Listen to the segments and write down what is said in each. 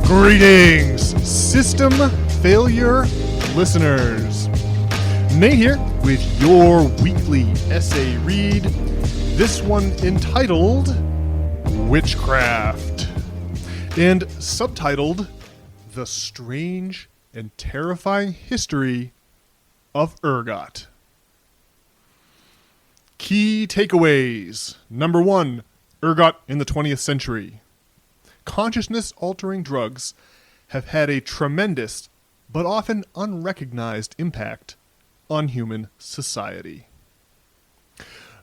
Greetings, system failure listeners. Nate here with your weekly essay read. This one entitled Witchcraft and subtitled The Strange and Terrifying History of Ergot. Key takeaways. Number 1, Ergot in the 20th century. Consciousness-altering drugs have had a tremendous, but often unrecognized impact on human society.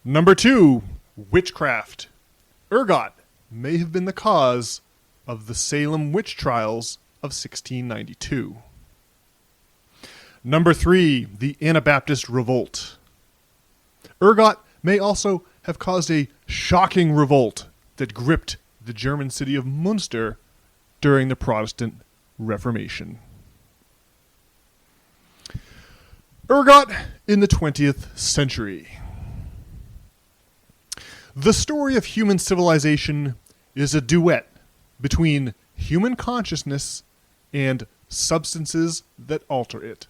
Number 2, witchcraft. Ergot may have been the cause of the Salem witch trials of 1692. Number 3, the Anabaptist revolt. Ergot may also have caused a shocking revolt that gripped the German city of Munster during the Protestant Reformation. Ergot in the 20th century. The story of human civilization is a duet between human consciousness and substances that alter it.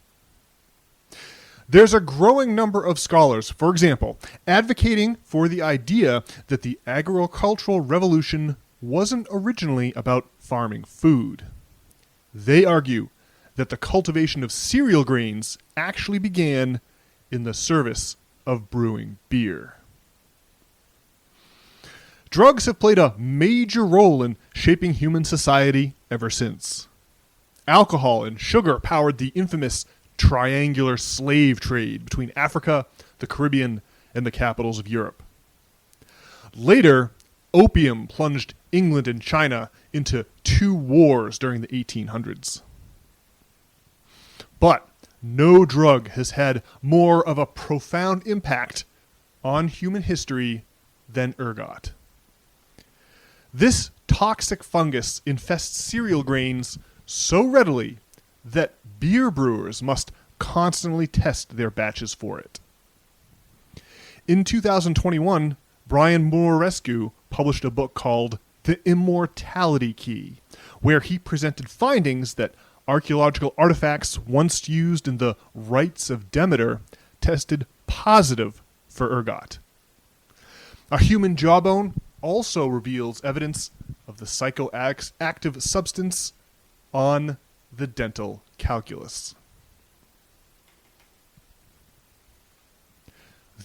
There's a growing number of scholars, for example, advocating for the idea that the agricultural revolution wasn't originally about farming food. They argue that the cultivation of cereal grains actually began in the service of brewing beer. Drugs have played a major role in shaping human society ever since. Alcohol and sugar powered the infamous triangular slave trade between Africa, the Caribbean, and the capitals of Europe. Later, opium plunged England and China into 2 wars during the 1800s. But no drug has had more of a profound impact on human history than ergot. This toxic fungus infests cereal grains so readily that beer brewers must constantly test their batches for it. In 2021, Brian Morescu published a book called The Immortality Key, where he presented findings that archaeological artifacts once used in the rites of Demeter tested positive for ergot. A human jawbone also reveals evidence of the psychoactive substance on the dental calculus.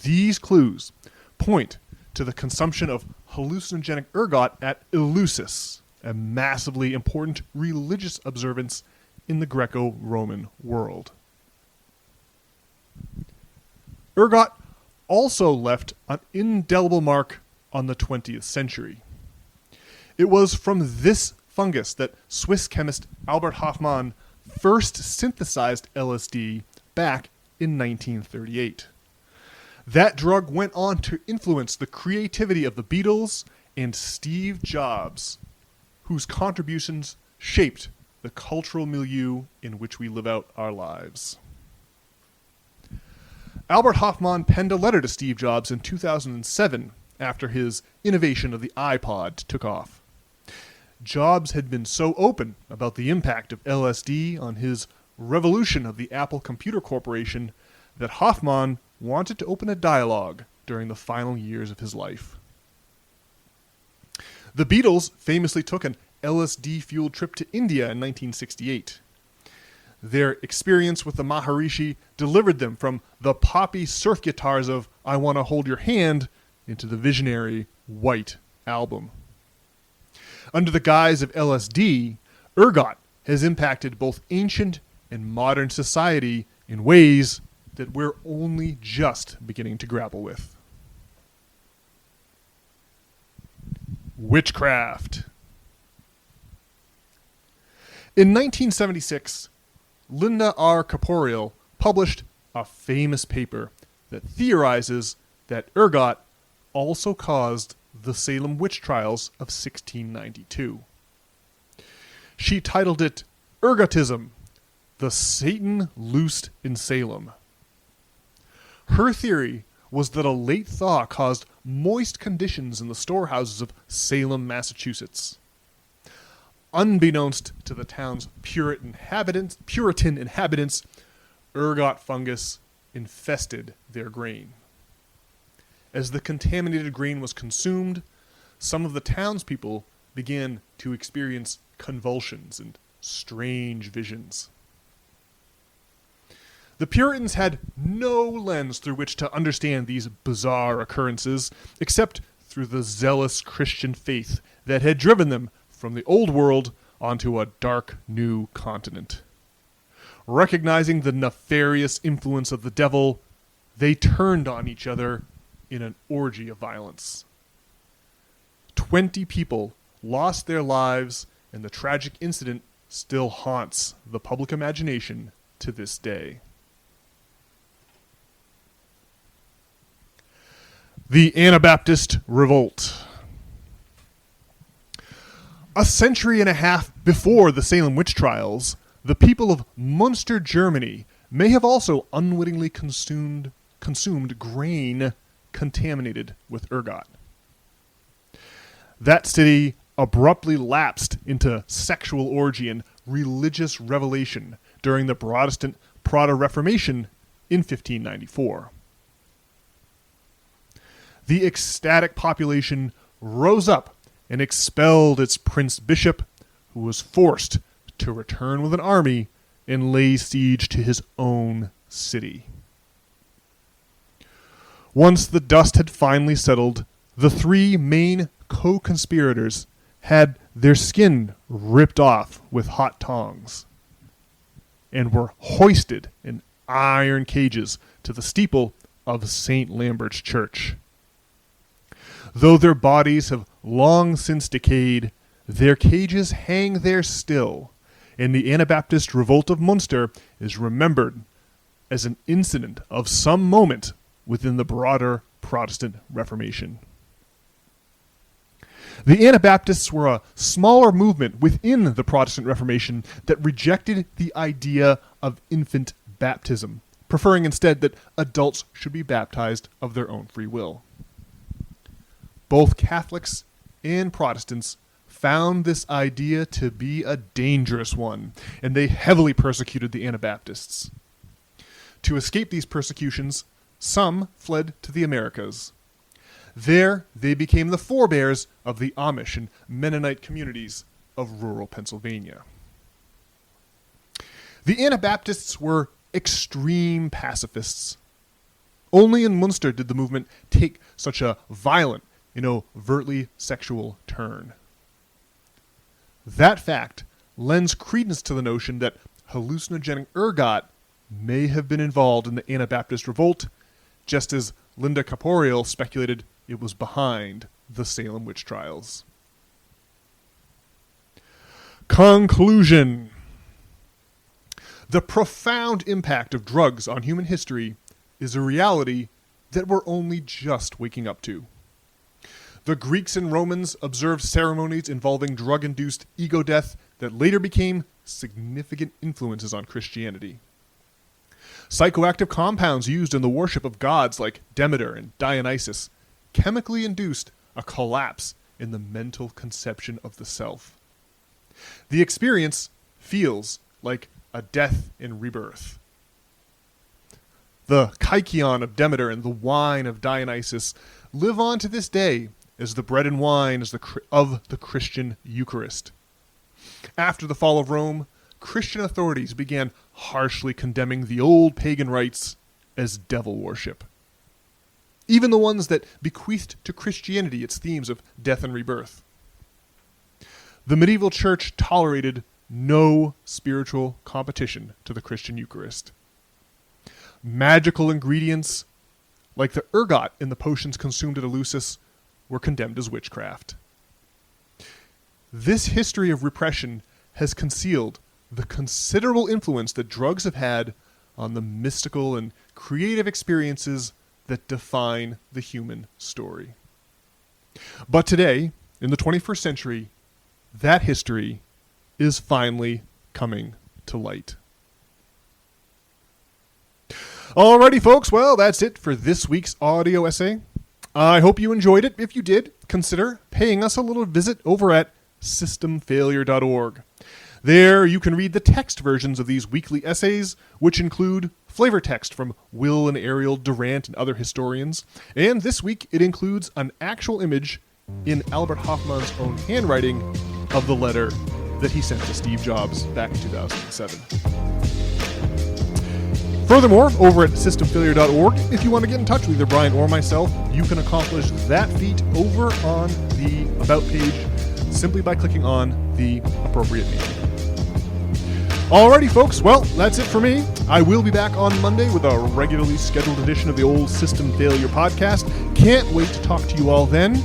These clues point to the consumption of hallucinogenic ergot at Eleusis, a massively important religious observance in the Greco-Roman world. Ergot also left an indelible mark on the 20th century. It was from this fungus that Swiss chemist Albert Hofmann first synthesized LSD back in 1938. That drug went on to influence the creativity of the Beatles and Steve Jobs, whose contributions shaped the cultural milieu in which we live out our lives. Albert Hofmann penned a letter to Steve Jobs in 2007 after his innovation of the iPod took off. Jobs had been so open about the impact of LSD on his revolution of the Apple Computer Corporation that Hofmann wanted to open a dialogue during the final years of his life. The Beatles famously took an LSD-fueled trip to India in 1968. Their experience with the Maharishi delivered them from the poppy surf guitars of I Wanna Hold Your Hand into the visionary White Album. Under the guise of LSD, ergot has impacted both ancient and modern society in ways that we're only just beginning to grapple with. Witchcraft. In 1976, Linda R. Corporeal published a famous paper that theorizes that ergot also caused the Salem witch trials of 1692. She titled it Ergotism, the Satan Loosed in Salem. Her theory was that a late thaw caused moist conditions in the storehouses of Salem, Massachusetts. unbeknownst to the town's Puritan inhabitants, ergot fungus infested their grain. As the contaminated grain was consumed, some of the townspeople began to experience convulsions and strange visions. The Puritans had no lens through which to understand these bizarre occurrences, except through the zealous Christian faith that had driven them from the old world onto a dark new continent. Recognizing the nefarious influence of the devil, they turned on each other in an orgy of violence. 20 people lost their lives, and the tragic incident still haunts the public imagination to this day. The Anabaptist Revolt. A century and a half before the Salem witch trials, the people of Munster, Germany may have also unwittingly consumed grain contaminated with ergot. That city abruptly lapsed into sexual orgy and religious revelation during the Protestant Proto-Reformation in 1594. The ecstatic population rose up and expelled its prince bishop, who was forced to return with an army and lay siege to his own city. Once the dust had finally settled, the three main co-conspirators had their skin ripped off with hot tongs and were hoisted in iron cages to the steeple of St. Lambert's Church. Though their bodies have long since decayed, their cages hang there still, and the Anabaptist Revolt of Munster is remembered as an incident of some moment within the broader Protestant Reformation. The Anabaptists were a smaller movement within the Protestant Reformation that rejected the idea of infant baptism, preferring instead that adults should be baptized of their own free will. Both Catholics and Protestants found this idea to be a dangerous one, and they heavily persecuted the Anabaptists. To escape these persecutions, some fled to the Americas. There, they became the forebears of the Amish and Mennonite communities of rural Pennsylvania. The Anabaptists were extreme pacifists. Only in Munster did the movement take such a violent and overtly sexual turn. That fact lends credence to the notion that hallucinogenic ergot may have been involved in the Anabaptist Revolt, just as Linda Caporiel speculated it was behind the Salem witch trials. Conclusion. The profound impact of drugs on human history is a reality that we're only just waking up to. The Greeks and Romans observed ceremonies involving drug-induced ego death that later became significant influences on Christianity. Psychoactive compounds used in the worship of gods like Demeter and Dionysus chemically induced a collapse in the mental conception of the self. The experience feels like a death and rebirth. The kykeon of Demeter and the wine of Dionysus live on to this day as the bread and wine of the Christian Eucharist. After the fall of Rome, Christian authorities began harshly condemning the old pagan rites as devil worship. Even the ones that bequeathed to Christianity its themes of death and rebirth. The medieval church tolerated no spiritual competition to the Christian Eucharist. Magical ingredients, like the ergot in the potions consumed at Eleusis, were condemned as witchcraft. This history of repression has concealed the considerable influence that drugs have had on the mystical and creative experiences that define the human story. But today, in the 21st century, that history is finally coming to light. Alrighty, folks, well, that's it for this week's audio essay. I hope you enjoyed it. If you did, consider paying us a little visit over at systemfailure.org. There you can read the text versions of these weekly essays, which include flavor text from Will and Ariel Durant and other historians. And this week it includes an actual image in Albert Hoffman's own handwriting of the letter that he sent to Steve Jobs back in 2007. Furthermore, over at systemfailure.org, if you want to get in touch with either Brian or myself, you can accomplish that feat over on the About page simply by clicking on the appropriate name. Alrighty, folks, well, that's it for me. I will be back on Monday with a regularly scheduled edition of the Old System Failure podcast. Can't wait to talk to you all then.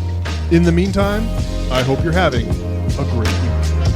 In the meantime, I hope you're having a great week.